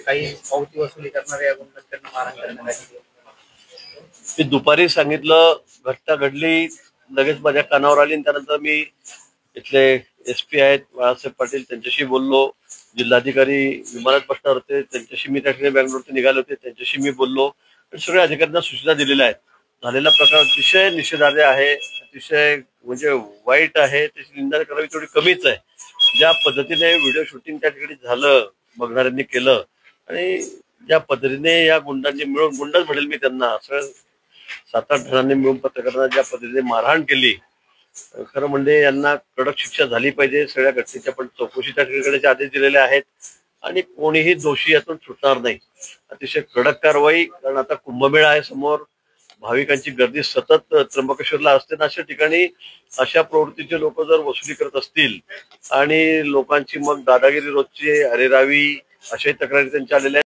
काही पावती वसुली करणाऱ्या गुंडांकडून मारहाण करण्यात आली। मी दुपारी सांगितलं, घटना घडली, लगेच माझ्या कानावर आली। त्यानंतर मी इथले SP आहेत बाळासाहेब पाटील, त्यांच्याशी बोललो। जिल्हाधिकारी विमानात बसणार होते, त्यांच्याशी मी त्या ठिकाणी बँगलोरचे निघाले होते, त्यांच्याशी मी बोललो। सगळ्या अधिकाऱ्यांना सूचना दिलेल्या आहेत। झालेला प्रकार अतिशय निषेधार्ह आहे, अतिशय म्हणजे वाईट आहे, त्याची निंदा करावी तेवढी कमीच आहे। ज्या पद्धतीने व्हिडिओ शूटिंग त्या ठिकाणी झालं, बघणाऱ्यांनी केलं, आणि ज्या पद्धतीने या गुंडांनी मिळून, गुंडच म्हणेल मी त्यांना, असं 7-8 जणांनी मिळून पत्रकारांना ज्या पद्धतीने मारहाण केली, खरं म्हणजे यांना कडक शिक्षा झाली पाहिजे। सगळ्या घटनेच्या पण चौकशीच्या ठिकाणचे आदेश दिलेले आहेत आणि कोणीही दोषी यातून सुटणार नाही। अतिशय कडक कारवाई, कारण आता कुंभमेळा आहे समोर, भाविकांची गर्दी सतत त्र्यंबकेश्वरला असते। अशा ठिकाणी अशा प्रवृत्तीचे लोक जर वसुली करत असतील आणि लोकांची मग दादागिरी रोजची अरेरावी अशाही तक्रारी त्यांच्या आलेल्या आहेत।